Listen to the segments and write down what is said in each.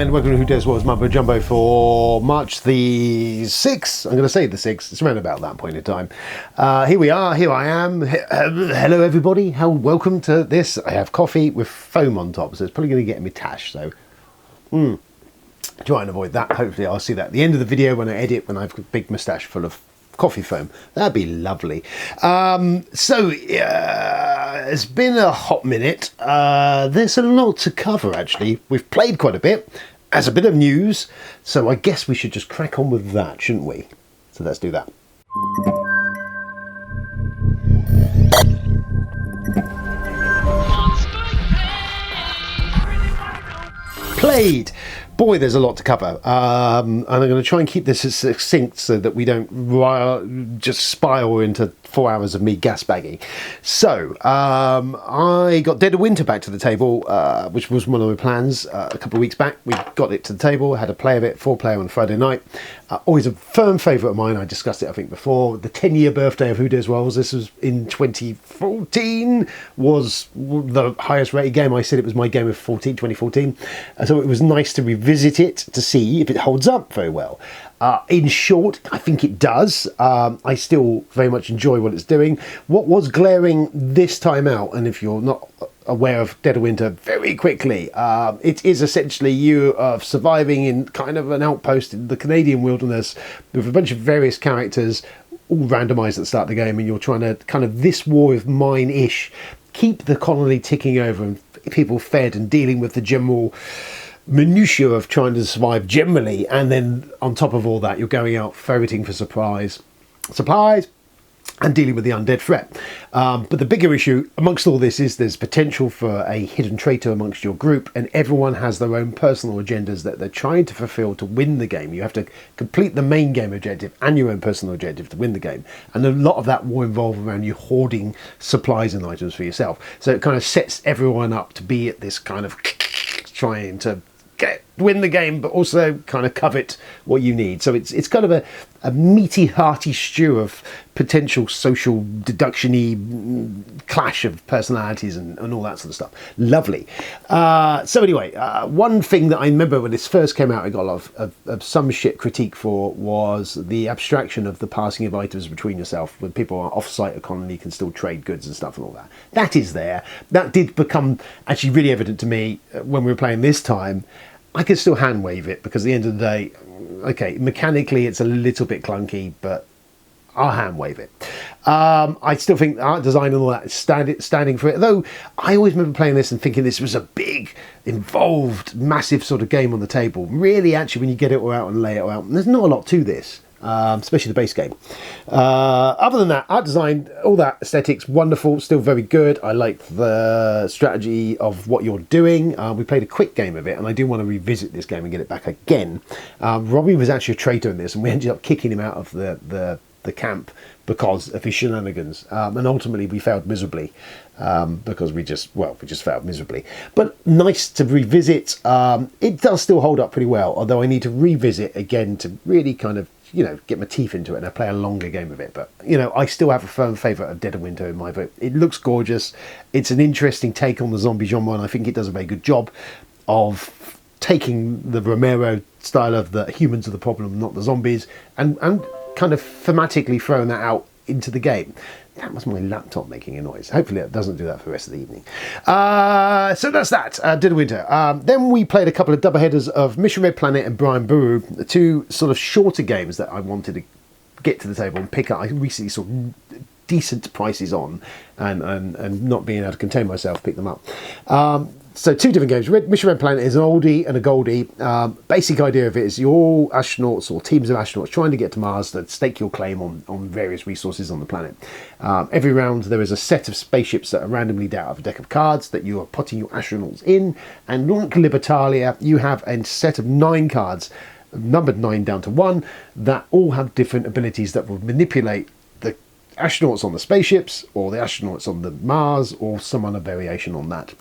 and welcome to Who Dares What's Mumbo Jumbo for March the 6th. I'm going to say the 6th. It's around about that point in time. Here we are. Here I am. Hello, everybody. Welcome to this. I have coffee with foam on top, so it's probably going to get me tash. So, try and avoid that. Hopefully, I'll see that at the end of the video when I edit, when I've got a big moustache full of coffee foam. That'd be lovely. It's been a hot minute. There's a lot to cover, actually. We've played quite a bit as a bit of news, so I guess we should just crack on with that, shouldn't we? So let's do that. Played. Boy, there's a lot to cover, and I'm going to try and keep this as succinct so that we don't just spiral into 4 hours of me gasbagging. So, I got Dead of Winter back to the table, which was one of my plans a couple of weeks back. We got it to the table, had a play of it, 4-player on Friday night. Always a firm favourite of mine. I discussed it, I think, before. The 10-year birthday of Who Dares Wells. This was in 2014, was the highest rated game. I said it was my game of 2014. So it was nice to revisit it to see if it holds up very well. In short, I think it does. I still very much enjoy what it's doing. What was glaring this time out, and if you're not aware of Dead of Winter, very quickly, it is essentially you surviving in kind of an outpost in the Canadian wilderness with a bunch of various characters, all randomised at the start of the game, and you're trying to kind of this war of mine-ish, keep the colony ticking over and people fed and dealing with the general minutiae of trying to survive generally, and then on top of all that you're going out ferreting for supplies and dealing with the undead threat. But the bigger issue amongst all this is there's potential for a hidden traitor amongst your group, and everyone has their own personal agendas that they're trying to fulfill to win the game. You have to complete the main game objective and your own personal objective to win the game, and a lot of that will involve around you hoarding supplies and items for yourself. So it kind of sets everyone up to be at this kind of trying to win the game, but also kind of covet what you need. So it's kind of a meaty, hearty stew of potential social deduction-y clash of personalities and all that sort of stuff. Lovely. So anyway, one thing that I remember when this first came out, I got a lot of some shit critique for, was the abstraction of the passing of items between yourself. When people are off-site economy, can still trade goods and stuff and all that. That is there. That did become actually really evident to me when we were playing this time. I could still hand wave it because at the end of the day, okay, mechanically it's a little bit clunky, but I'll hand wave it. I still think the art design and all that is standing for it. Though I always remember playing this and thinking this was a big, involved, massive sort of game on the table. Really, actually, when you get it all out and lay it all out, there's not a lot to this. Especially the base game. Other than that, art design, all that aesthetics, wonderful, still very good. I like the strategy of what you're doing. We played a quick game of it, and I do want to revisit this game and get it back again. Robbie was actually a traitor in this, and we ended up kicking him out of the camp because of his shenanigans, and ultimately we failed miserably because we just failed miserably. But nice to revisit. It does still hold up pretty well, although I need to revisit again to really kind of get my teeth into it, and I play a longer game of it. But I still have a firm favourite of Dead of Winter in my vote. It looks gorgeous. It's an interesting take on the zombie genre, and I think it does a very good job of taking the Romero style of the humans are the problem, not the zombies, and kind of thematically throwing that out into the game. That was my laptop making a noise. Hopefully it doesn't do that for the rest of the evening. So that's that, Dead of Winter. Then we played a couple of double headers of Mission Red Planet and Brian Buru, two sort of shorter games that I wanted to get to the table and pick up. I recently saw decent prices on, and not being able to contain myself, pick them up. So two different games. Mission Red Planet is an oldie and a goldie. Basic idea of it is you're all astronauts or teams of astronauts trying to get to Mars to stake your claim on various resources on the planet. Every round there is a set of spaceships that are randomly dealt out of a deck of cards that you are putting your astronauts in. And like Libertalia, you have a set of 9 cards, numbered 9 down to 1, that all have different abilities that will manipulate the astronauts on the spaceships or the astronauts on the Mars or some other variation on that.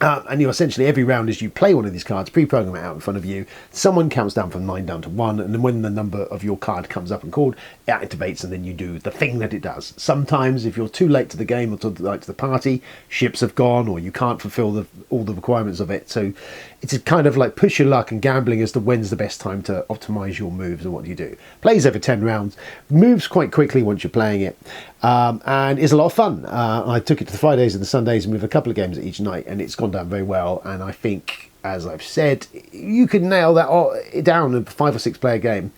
And you essentially, every round as you play one of these cards, pre-program it out in front of you, someone counts down from 9 down to 1, and then when the number of your card comes up and called, it activates, and then you do the thing that it does. Sometimes, if you're too late to the game or too late to the party, ships have gone, or you can't fulfill all the requirements of it. So it's kind of like push your luck and gambling as to when's the best time to optimise your moves and what do you do. Plays over 10 rounds, moves quite quickly once you're playing it, and is a lot of fun. I took it to the Fridays and the Sundays and with a couple of games each night, and it's gone down very well. And I think, as I've said, you could nail that down in a 5 or 6 player game,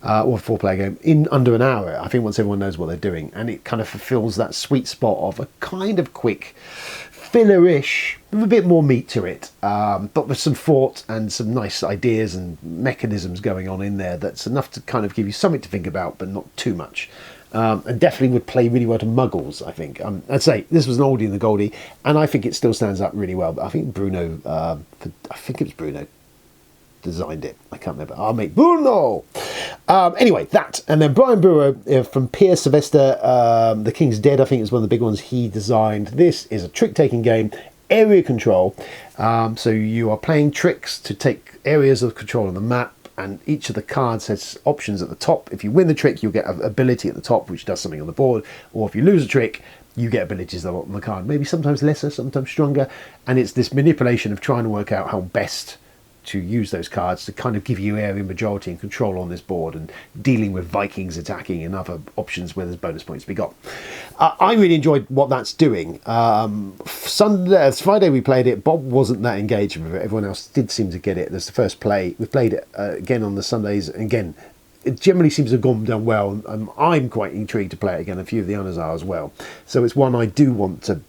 or a 4 player game, in under an hour. I think once everyone knows what they're doing, and it kind of fulfills that sweet spot of a kind of quick filler-ish with a bit more meat to it, but with some thought and some nice ideas and mechanisms going on in there that's enough to kind of give you something to think about, but not too much. And definitely would play really well to muggles, I think. I'd say this was an oldie and a goldie, and I think it still stands up really well. But I think Bruno, I think it was Bruno designed it. I can't remember. I'll make Bruno! Anyway, that. And then Brian Brewer from Pierre Sylvester, The King's Dead, I think is one of the big ones he designed. This is a trick-taking game, area control. So you are playing tricks to take areas of control on the map, and each of the cards has options at the top. If you win the trick, you'll get an ability at the top, which does something on the board. Or if you lose a trick, you get abilities that are on the card. Maybe sometimes lesser, sometimes stronger. And it's this manipulation of trying to work out how best to use those cards to kind of give you area majority and control on this board, and dealing with Vikings attacking and other options where there's bonus points to be got. I really enjoyed what that's doing. Friday we played it. Bob wasn't that engaged with it. Everyone else did seem to get it. There's the first play. We played it again on the Sundays, and again, it generally seems to have gone down well. I'm quite intrigued to play it again. A few of the others are as well. So it's one I do want to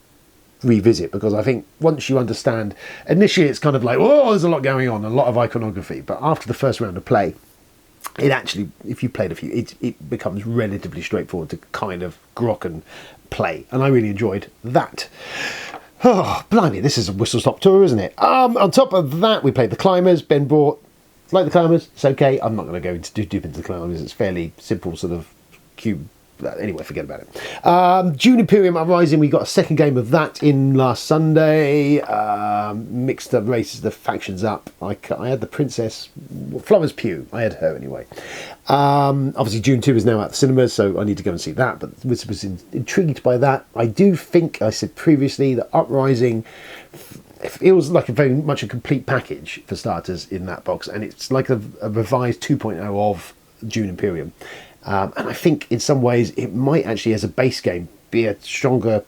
revisit, because I think once you understand, initially it's kind of like, oh, there's a lot going on, a lot of iconography, but after the first round of play, it actually, if you played a few, it becomes relatively straightforward to kind of grok and play, and I really enjoyed that. Oh, blimey, this is a whistle-stop tour, isn't it? On top of that, we played the Climbers. Ben brought, like the Climbers, it's okay. I'm not going to go into too deep into the Climbers. It's fairly simple sort of cube. Anyway, forget about it. Dune Imperium Uprising, we got a second game of that in last Sunday. Mixed the races, the factions up. I had the Princess Florence Pugh. I had her anyway. Obviously, Dune 2 is now at the cinemas, so I need to go and see that. But was intrigued by that. I do think, I said previously, that Uprising feels like very much a complete package for starters in that box, and it's like a revised 2.0 of Dune Imperium. And I think in some ways it might actually, as a base game, be a stronger,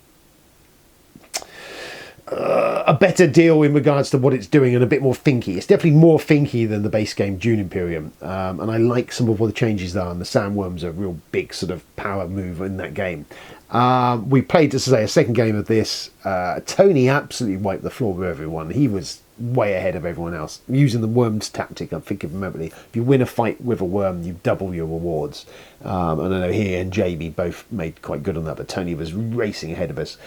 a better deal in regards to what it's doing, and a bit more thinky. It's definitely more thinky than the base game Dune Imperium. And I like some of what the changes are, and the sandworms are a real big sort of power move in that game. We played, to say, a second game of this. Tony absolutely wiped the floor with everyone. He was way ahead of everyone else, using the worms tactic. I think, remember, if you win a fight with a worm, you double your rewards. And I know he and Jamie both made quite good on that, but Tony was racing ahead of us.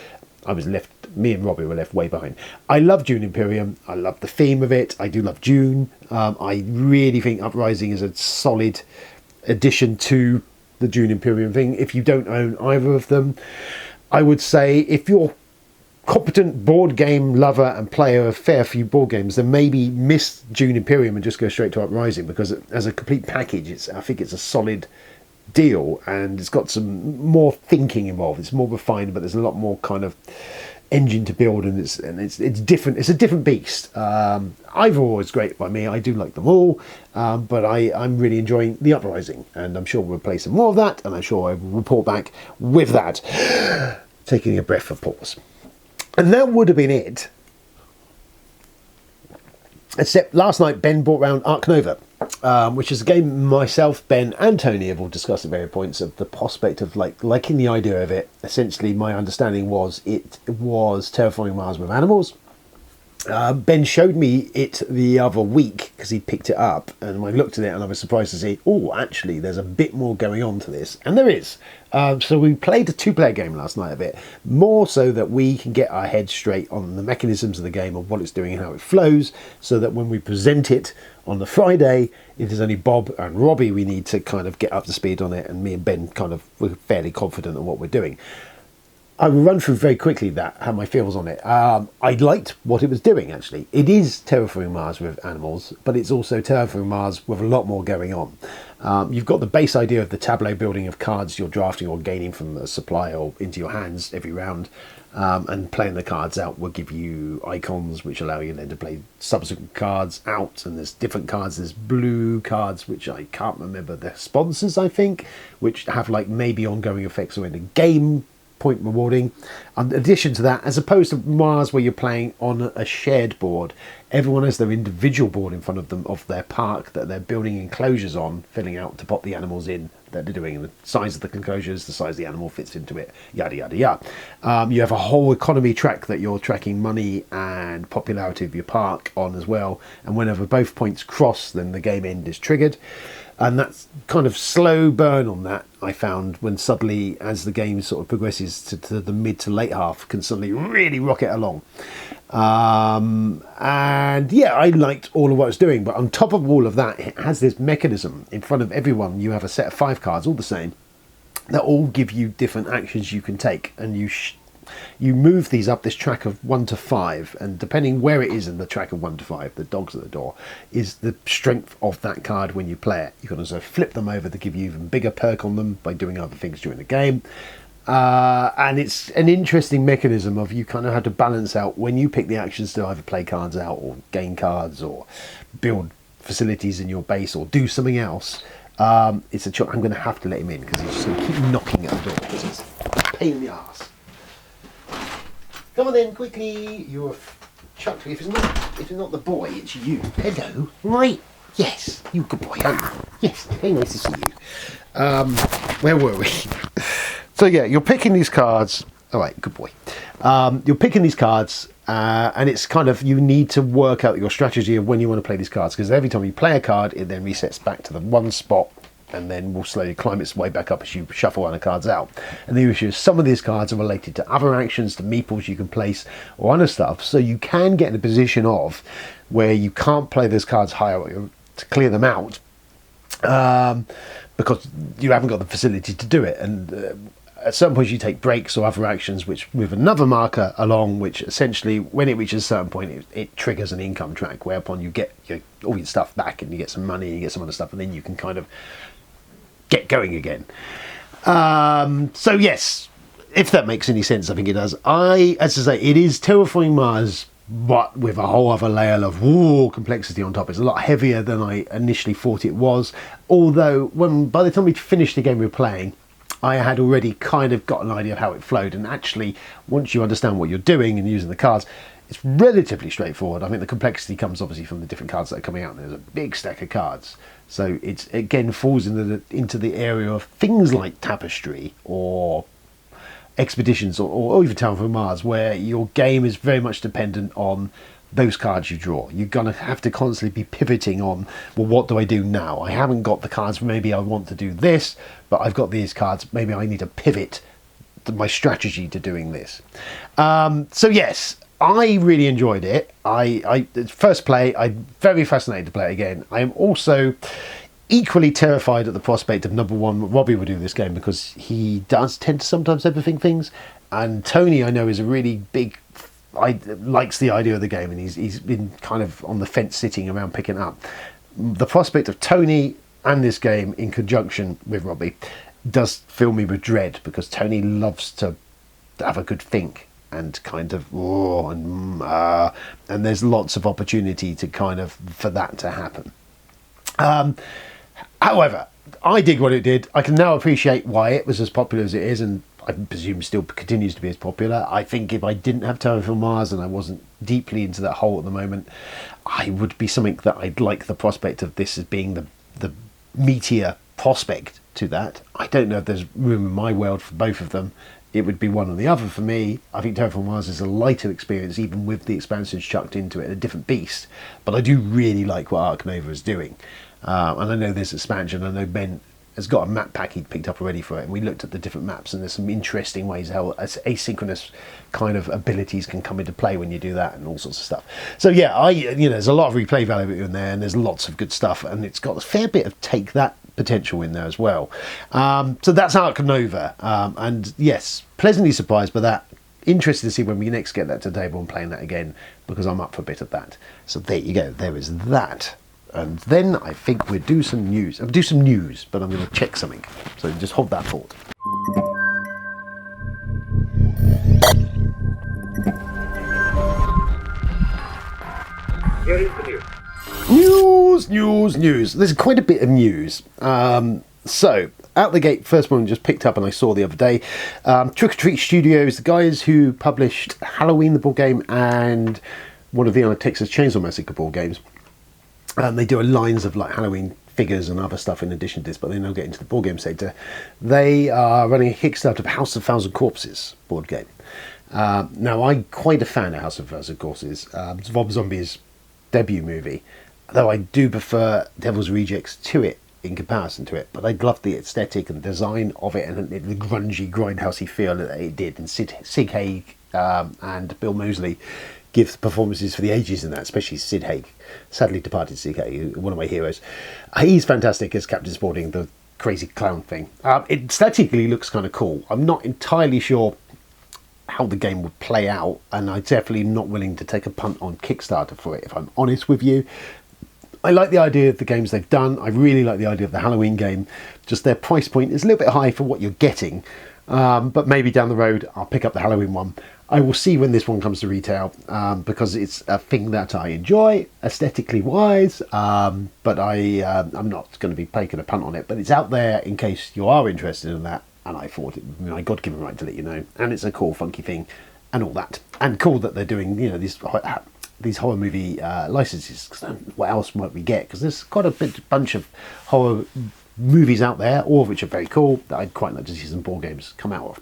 Me and Robbie were left way behind. I love Dune Imperium. I love the theme of it. I do love Dune. I really think Uprising is a solid addition to the Dune Imperium thing. If you don't own either of them, I would say, if you're competent board game lover and player of fair few board games, then maybe miss Dune Imperium and just go straight to Uprising, because as a complete package, I think it's a solid deal, and it's got some more thinking involved. It's more refined, but there's a lot more kind of engine to build, and it's different. It's a different beast. Either or is great by me. I do like them all, but I'm really enjoying the Uprising, and I'm sure we'll play some more of that, and I'm sure I will report back with that. Taking a breath for pause. And that would have been it. Except last night Ben brought round Ark Nov, which is a game myself, Ben and Tony have all discussed at various points, of the prospect of liking the idea of it. Essentially, my understanding was it was Terraforming Mars with animals. Ben showed me it the other week because he picked it up, and I looked at it and I was surprised to see, oh, actually there's a bit more going on to this, and there is. So we played a 2-player game last night of it, more so that we can get our heads straight on the mechanisms of the game, of what it's doing and how it flows, so that when we present it on the Friday, it is only Bob and Robbie we need to kind of get up to speed on it, and me and Ben kind of, we're fairly confident on what we're doing. I will run through very quickly how my feels on it. I liked what it was doing, actually. It is Terraforming Mars with animals, but it's also Terraforming Mars with a lot more going on. You've got the base idea of the tableau building of cards you're drafting or gaining from a supply or into your hands every round. And playing the cards out will give you icons, which allow you then to play subsequent cards out. And there's different cards. There's blue cards, which I can't remember the sponsors, I think, which have like maybe ongoing effects or in the game point rewarding. In addition to that, as opposed to Mars where you're playing on a shared board, everyone has their individual board in front of them of their park that they're building enclosures on, filling out to pop the animals in that they're doing, and the size of the enclosures, the size the animal fits into it, yada yada yada. You have a whole economy track that you're tracking money and popularity of your park on as well, and whenever both points cross, then the game end is triggered. And that's kind of slow burn on that, I found, when suddenly, as the game sort of progresses to the mid to late half, can suddenly really rocket along. And yeah, I liked all of what it's doing. But on top of all of that, it has this mechanism. In front of everyone, you have a set of 5 cards, all the same, that all give you different actions you can take. And you move these up this track of 1 to 5, and depending where it is in the track of 1 to 5, the dogs at the door, is the strength of that card when you play it. You can also flip them over to give you even bigger perk on them by doing other things during the game. And it's an interesting mechanism of you kind of have to balance out when you pick the actions to either play cards out or gain cards or build facilities in your base or do something else. It's a choice. I'm going to have to let him in because he's just going to keep knocking at the door because it's a pain in the arse. Come on then, quickly. You're chucked. If it's not the boy, it's you. Hello. Right. Yes. You good boy, aren't you? Yes. Very nice to see you. Where were we? So yeah, you're picking these cards. All right. Good boy. You're picking these cards, and it's kind of, you need to work out your strategy of when you want to play these cards, because every time you play a card, it then resets back to the one spot, and then will slowly climb its way back up as you shuffle other cards out. And the issue is some of these cards are related to other actions, to meeples you can place or other stuff, so you can get in a position of where you can't play those cards higher to clear them out, because you haven't got the facility to do it. And at certain points you take breaks or other actions which with another marker along, which essentially when it reaches a certain point it triggers an income track, whereupon you get all your stuff back and you get some money and you get some other stuff, and then you can kind of get going again. So yes, if that makes any sense, I think it does. As I say, it is Terraforming Mars, but with a whole other layer of complexity on top. It's a lot heavier than I initially thought it was, although by the time we finished the game we were playing, I had already kind of got an idea of how it flowed, and actually once you understand what you're doing and using the cards, it's relatively straightforward. I think the complexity comes obviously from the different cards that are coming out, and there's a big stack of cards. So it again falls into the area of things like Tapestry or Expeditions or even Terraforming Mars, where your game is very much dependent on those cards you draw. You're going to have to constantly be pivoting on, well, what do I do now? I haven't got the cards, maybe I want to do this, but I've got these cards, maybe I need to pivot my strategy to doing this. So yes, I really enjoyed it. First play, I'm very fascinated to play it again. I am also equally terrified at the prospect of, number one, Robbie will do this game because he does tend to sometimes overthink things, and Tony, I know, is a really big, likes the idea of the game, and he's been kind of on the fence sitting around picking it up. The prospect of Tony and this game in conjunction with Robbie does fill me with dread, because Tony loves to have a good think and kind of and there's lots of opportunity to kind of for that to happen. However, I dig what it did. I can now appreciate why it was as popular as it is, and I presume still continues to be as popular. I think if I didn't have Terraforming Mars and I wasn't deeply into that hole at the moment, I would be something that I'd like the prospect of this as being the meteor prospect to that. I don't know if there's room in my world for both of them. It would be one or the other for me. I think Terraforming Mars is a lighter experience, even with the expansions chucked into it, a different beast. But I do really like what Ark Nov is doing. And I know there's expansion. I know Ben has got a map pack he'd picked up already for it, and we looked at the different maps, and there's some interesting ways how asynchronous kind of abilities can come into play when you do that, and all sorts of stuff. So yeah, there's a lot of replay value in there, and there's lots of good stuff, and it's got a fair bit of take that potential in there as well. So that's Ark Nova, and yes, pleasantly surprised by that. Interested to see when we next get that to the table and playing that again, because I'm up for a bit of that. So there you go, there is that. And then I think we'll do some news. I'll do some news, but I'm going to check something. So just hold that thought. Here is the news. News. There's quite a bit of news. So, out the gate, first one just picked up and I saw the other day. Trick or Treat Studios, the guys who published Halloween, the board game, and one of the Texas Chainsaw Massacre board games. They do lines of like Halloween figures and other stuff in addition to this, but they now get into the board game sector. They are running a Kickstarter of House of Thousand Corpses board game. Now, I'm quite a fan of House of Thousand Corpses. It's Rob Zombie's debut movie, though I do prefer Devil's Rejects to it in comparison to it, but I love the aesthetic and design of it and the grungy, grindhousey feel that it did. And Sig Haig and Bill Moseley give performances for the ages in that, especially Sid Haig, sadly departed Sid Haig, one of my heroes. He's fantastic as Captain Sporting, the crazy clown thing. It aesthetically looks kind of cool. I'm not entirely sure how the game would play out, and I'm definitely not willing to take a punt on Kickstarter for it, if I'm honest with you. I like the idea of the games they've done. I really like the idea of the Halloween game. Just their price point is a little bit high for what you're getting, but maybe down the road I'll pick up the Halloween one. I will see when this one comes to retail, because it's a thing that I enjoy aesthetically wise, but I'm not going to be taking a punt on it. But it's out there in case you are interested in that. And I thought it was my God-given right to let you know. And it's a cool, funky thing, and all that. And cool that they're doing, these horror movie licenses. What else might we get? Because there's quite a bunch of horror movies out there, all of which are very cool, that I'd quite like to see some board games come out of.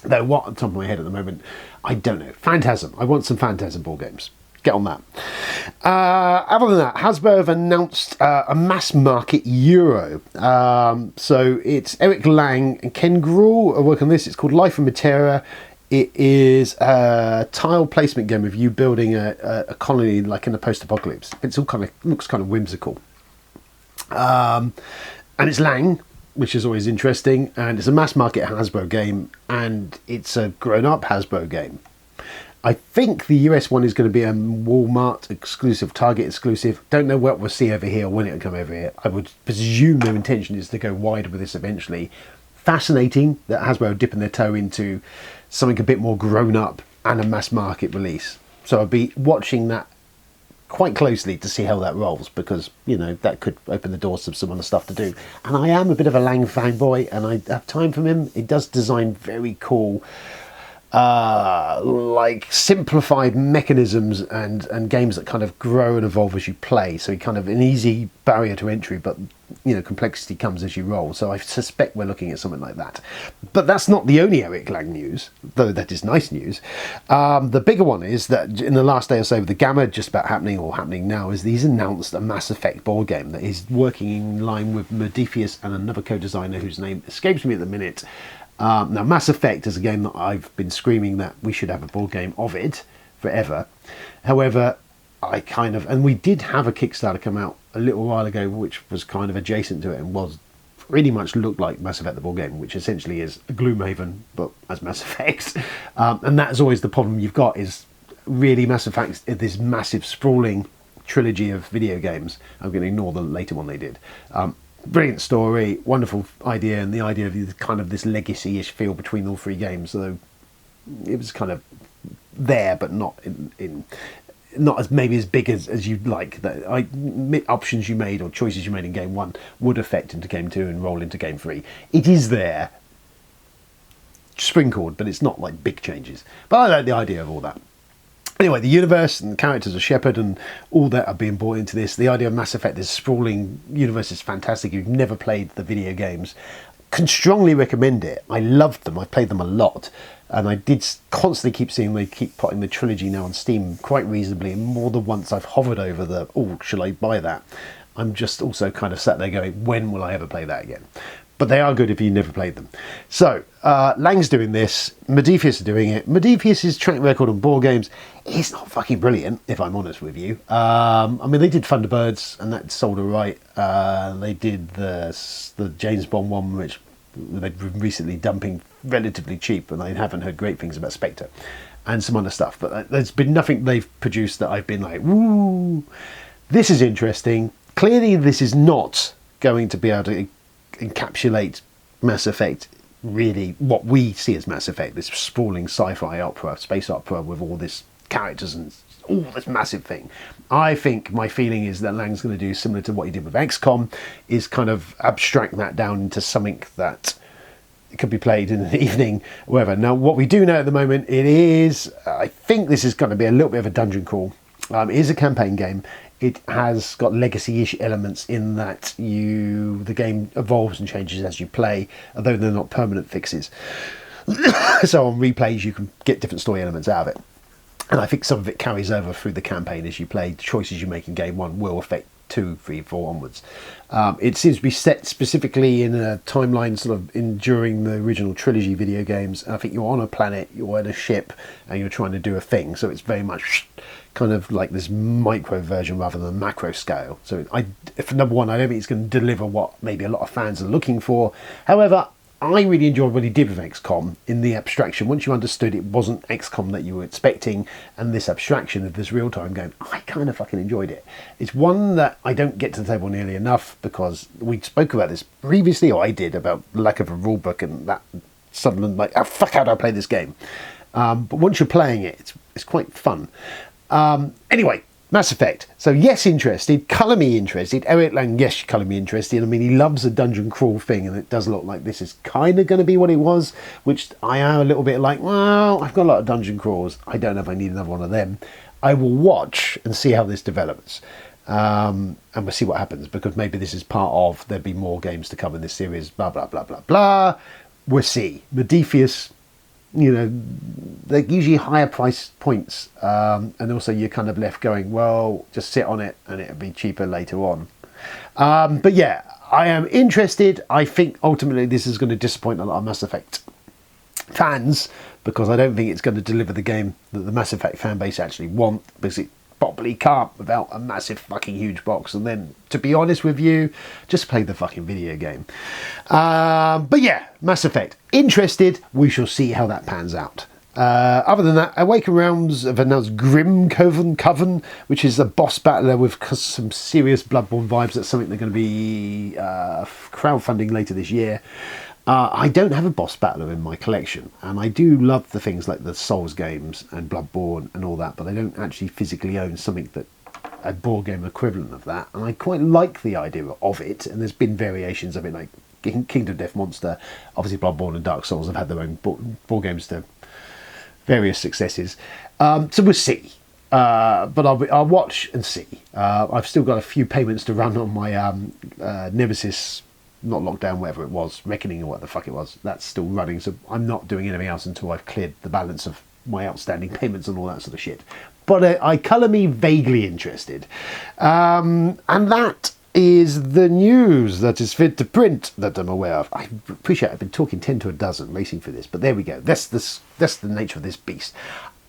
Though what on top of my head at the moment, I don't know. Phantasm. I want some Phantasm board games. Get on that. Other than that, Hasbro have announced a mass market Euro. So it's Eric Lang and Ken Gruhl are working on this. It's called Life in Matera. It is a tile placement game of you building a colony like in a post-apocalypse. It's all looks kind of whimsical. And it's Lang, which is always interesting. And it's a mass market Hasbro game, and it's a grown-up Hasbro game. I think the US one is going to be a Walmart exclusive, Target exclusive. Don't know what we'll see over here or when it'll come over here. I would presume their intention is to go wide with this eventually. Fascinating that Hasbro are dipping their toe into something a bit more grown up and a mass market release. So I'll be watching that quite closely to see how that rolls, because, that could open the doors to some other stuff to do. And I am a bit of a Lang fanboy, and I have time from him. He does design very cool simplified mechanisms and games that kind of grow and evolve as you play. So kind of an easy barrier to entry, but complexity comes as you roll. So I suspect we're looking at something like that. But that's not the only Eric Lang news, though that is nice news. The bigger one is that in the last day or so, with the Gamma just about happening now, is he's announced a Mass Effect board game that is working in line with Modifius and another co-designer whose name escapes me at the minute. Now, Mass Effect is a game that I've been screaming that we should have a board game of it forever. However, and we did have a Kickstarter come out a little while ago, which was kind of adjacent to it and was pretty much looked like Mass Effect the board game, which essentially is a Gloomhaven, but as Mass Effect. And that is always the problem you've got, is really Mass Effect, this massive sprawling trilogy of video games. I'm going to ignore the later one they did. Brilliant story, wonderful idea, and the idea of kind of this legacy-ish feel between all three games. So it was kind of there, but not not as maybe as big as you'd like. That options you made or choices you made in game one would affect into game two and roll into game three. It is there, sprinkled, but it's not like big changes. But I like the idea of all that. Anyway, the universe and the characters of Shepard and all that are being brought into this. The idea of Mass Effect, this sprawling universe, is fantastic. If you've never played the video games, can strongly recommend it. I loved them. I played them a lot. And I did constantly keep seeing they keep putting the trilogy now on Steam quite reasonably. And more than once I've hovered over shall I buy that? I'm just also kind of sat there going, when will I ever play that again? but they are good if you never played them. So, Lang's doing this, Modiphius are doing it. Modiphius' track record on board games is not fucking brilliant, if I'm honest with you. I mean, they did Thunderbirds, and that sold alright. They did the James Bond one, which they've been recently dumping relatively cheap, and I haven't heard great things about Spectre, and some other stuff. But there's been nothing they've produced that I've been like, woo, this is interesting. Clearly, this is not going to be able to encapsulate Mass Effect, really what we see as Mass Effect, this sprawling sci-fi opera, space opera with all this characters and all this massive thing. I think my feeling is that Lang's going to do similar to what he did with XCOM, is kind of abstract that down into something that could be played in the evening, whatever. Now, what we do know at the moment, I think this is going to be a little bit of a dungeon crawl. It is a campaign game. It has got legacy-ish elements in that the game evolves and changes as you play, although they're not permanent fixes. So on replays, you can get different story elements out of it. And I think some of it carries over through the campaign as you play. The choices you make in game 1 will affect 2, 3, 4 onwards. It seems to be set specifically in a timeline sort of during the original trilogy video games. I think you're on a planet, you're in a ship, and you're trying to do a thing. So it's very much kind of like this micro version rather than macro scale. So for number one, I don't think it's going to deliver what maybe a lot of fans are looking for. However, I really enjoyed what he did with XCOM in the abstraction. Once you understood it wasn't XCOM that you were expecting, and this abstraction of this real-time game, I kind of fucking enjoyed it. It's one that I don't get to the table nearly enough, because we spoke about this previously, or I did, about lack of a rule book, and that suddenly like, oh fuck, how do I play this game? But once you're playing it, it's quite fun. Anyway, Mass Effect. So yes, interested. Colour me interested. Eric Lang, yes, colour me interested. I mean, he loves a dungeon crawl thing, and it does look like this is kind of going to be what it was, which I am a little bit like, well, I've got a lot of dungeon crawls. I don't know if I need another one of them. I will watch and see how this develops. And we'll see what happens, because maybe this is part of, there'll be more games to come in this series, blah, blah, blah, blah, blah. We'll see. Modiphius, you know, they're usually higher price points, and also you're kind of left going, well, just sit on it and it'll be cheaper later on. But yeah, I am interested. I think ultimately this is going to disappoint a lot of Mass Effect fans, because I don't think it's going to deliver the game that the Mass Effect fan base actually want, because it probably can't without a massive fucking huge box. And then, to be honest with you, just play the fucking video game. But yeah, Mass Effect. Interested. We shall see how that pans out. Other than that, Awaken Realms have announced Grim Coven, which is a boss battler with some serious Bloodborne vibes. That's something they're going to be crowdfunding later this year. I don't have a boss battler in my collection, and I do love the things like the Souls games and Bloodborne and all that, but I don't actually physically own something that a board game equivalent of that, and I quite like the idea of it, and there's been variations of it, like Kingdom Death Monster. Obviously Bloodborne and Dark Souls have had their own board games to various successes, so we'll see. But I'll watch and see. I've still got a few payments to run on my Nemesis, not Lockdown, whatever it was, Reckoning or what the fuck it was. That's still running, so I'm not doing anything else until I've cleared the balance of my outstanding payments and all that sort of shit. But I colour me vaguely interested. And that is the news that is fit to print that I'm aware of. I appreciate I've been talking 10 to a dozen racing for this, but there we go. That's the nature of this beast.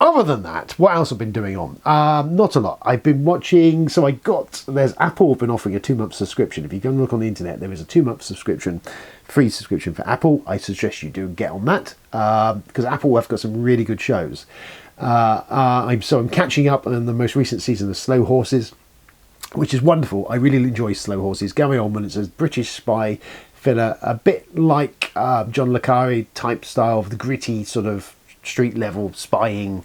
Other than that, what else have I been doing on? Not a lot. I've been watching, there's Apple have been offering a 2-month subscription. If you go and look on the internet, there is a 2-month subscription, free subscription for Apple. I suggest you do get on that, because Apple have got some really good shows. I'm catching up on the most recent season of Slow Horses, which is wonderful. I really enjoy Slow Horses. Gary Oldman, it's a British spy thriller, a bit like John le Carré type style, of the gritty sort of street level spying,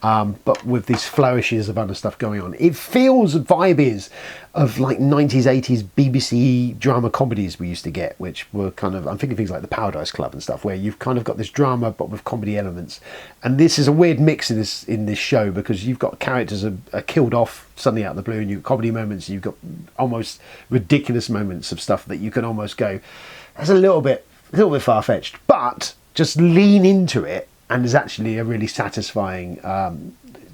but with these flourishes of other stuff going on. It feels, vibe is of like 90s, 80s BBC drama comedies we used to get, which were kind of, I'm thinking things like the Paradise Club and stuff, where you've kind of got this drama but with comedy elements. And this is a weird mix in this show, because you've got characters are killed off suddenly out of the blue, and you've got comedy moments, you've got almost ridiculous moments of stuff that you can almost go, that's a little bit far-fetched, but just lean into it. And is actually a really satisfying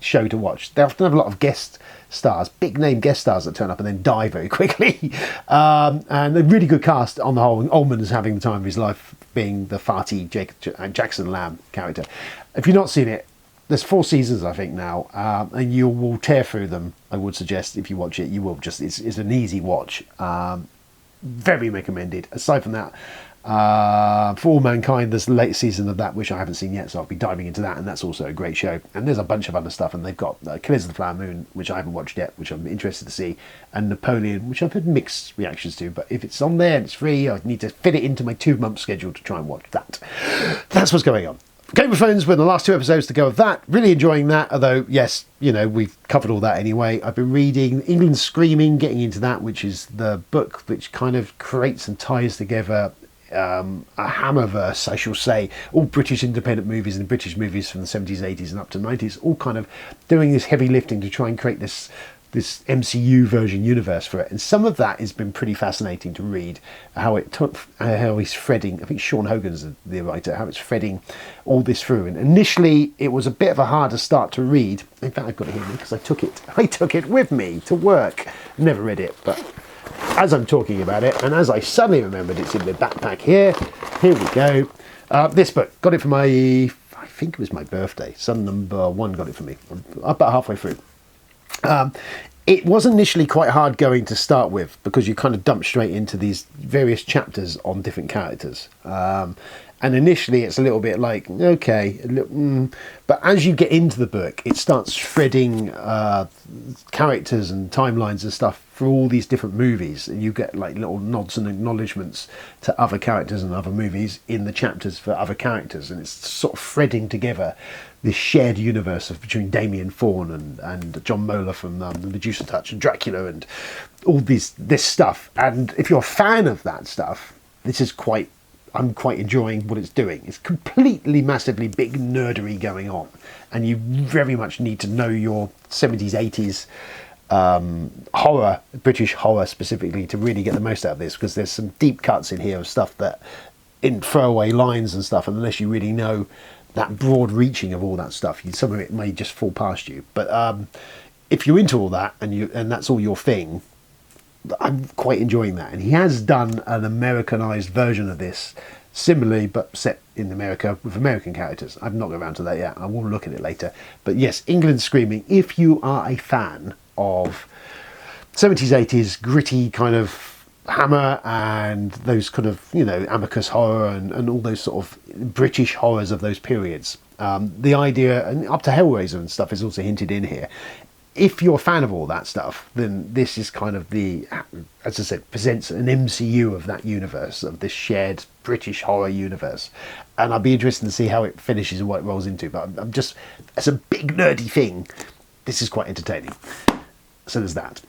show to watch. They often have a lot of guest stars, big name guest stars that turn up and then die very quickly. And a really good cast on the whole. And Ullman is having the time of his life, being the farty Jackson Lamb character. If you've not seen it, there's 4 seasons, I think, now, and you will tear through them. I would suggest if you watch it, you will just, it's an easy watch. Very recommended. Aside from that, For All Mankind, there's the latest season of that, which I haven't seen yet, so I'll be diving into that, and that's also a great show. And there's a bunch of other stuff, and they've got Killers of the Flower Moon, which I haven't watched yet, which I'm interested to see, and Napoleon, which I've had mixed reactions to, but if it's on there and it's free, I need to fit it into my 2-month schedule to try and watch that. That's what's going on. Game of Thrones were the last 2 episodes to go of that. Really enjoying that, although, yes, you know, we've covered all that anyway. I've been reading England Screaming, getting into that, which is the book which kind of creates and ties together a Hammerverse, I shall say, all British independent movies and British movies from the 70s, 80s and up to 90s, all kind of doing this heavy lifting to try and create this MCU version universe for it. And some of that has been pretty fascinating to read, how he's threading, I think Sean Hogan's the writer, how it's threading all this through. And initially it was a bit of a harder start to read. In fact, I've got it here because I took it with me to work. Never read it, but as I'm talking about it, and as I suddenly remembered, it's in my backpack here. Here we go. This book, got it for I think it was my birthday. Son number 1 got it for me. I'm about halfway through. It was initially quite hard going to start with because you kind of dump straight into these various chapters on different characters. And initially it's a little bit like, okay, but as you get into the book, it starts threading characters and timelines and stuff for all these different movies, and you get like little nods and acknowledgements to other characters and other movies in the chapters for other characters, and it's sort of threading together this shared universe between Damien Thorne and John Moeller from The Medusa Touch and Dracula and all this stuff. And if you're a fan of that stuff, I'm quite enjoying what it's doing. It's completely massively big nerdery going on, and you very much need to know your 70s, 80s horror, British horror specifically, to really get the most out of this, because there's some deep cuts in here of stuff that in throwaway lines and stuff, and unless you really know that broad reaching of all that stuff, some of it may just fall past you. But if you're into all that and that's all your thing, I'm quite enjoying that. And he has done an Americanized version of this similarly, but set in America with American characters. I've not got around to that yet. I will look at it later. But yes, England Screaming, if you are a fan of 70s, 80s gritty kind of Hammer and those kind of, you know, Amicus horror and all those sort of British horrors of those periods. The idea, and up to Hellraiser and stuff, is also hinted in here. If you're a fan of all that stuff, then this is kind of as I said, presents an MCU of that universe, of this shared British horror universe. And I'll be interested to see how it finishes and what it rolls into. But I'm just, as a big nerdy thing, this is quite entertaining. So there's that.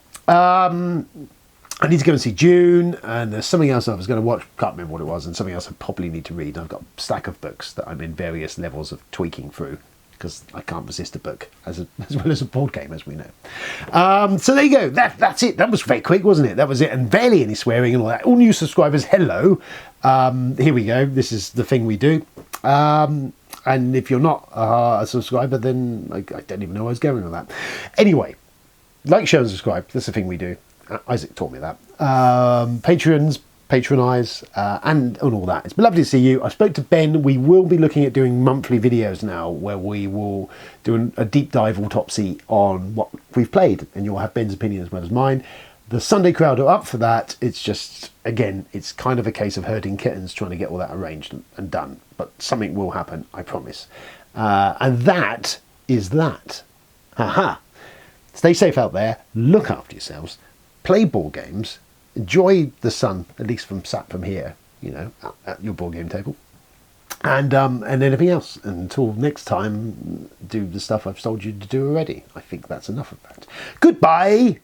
I need to go and see Dune, and there's something else I was going to watch, can't remember what it was, and something else I probably need to read. I've got a stack of books that I'm in various levels of tweaking through, because I can't resist a book, as well as a board game, as we know. So there you go. That's it. That was very quick, wasn't it? That was it. And barely any swearing and all that. All new subscribers, hello. Here we go. This is the thing we do. And if you're not a subscriber, then I don't even know where I was going with that. Anyway, like, share and subscribe. That's the thing we do. Isaac taught me that. Patrons, patronise, and all that. It's been lovely to see you. I spoke to Ben. We will be looking at doing monthly videos now, where we will do a deep dive autopsy on what we've played, and you'll have Ben's opinion as well as mine. The Sunday crowd are up for that. It's just, again, it's kind of a case of herding kittens, trying to get all that arranged and done. But something will happen, I promise. And that is that. Haha. Stay safe out there. Look after yourselves. Play board games, enjoy the sun, at least sat from here, you know, at your board game table, and anything else. Until next time, do the stuff I've told you to do already. I think that's enough of that. Goodbye.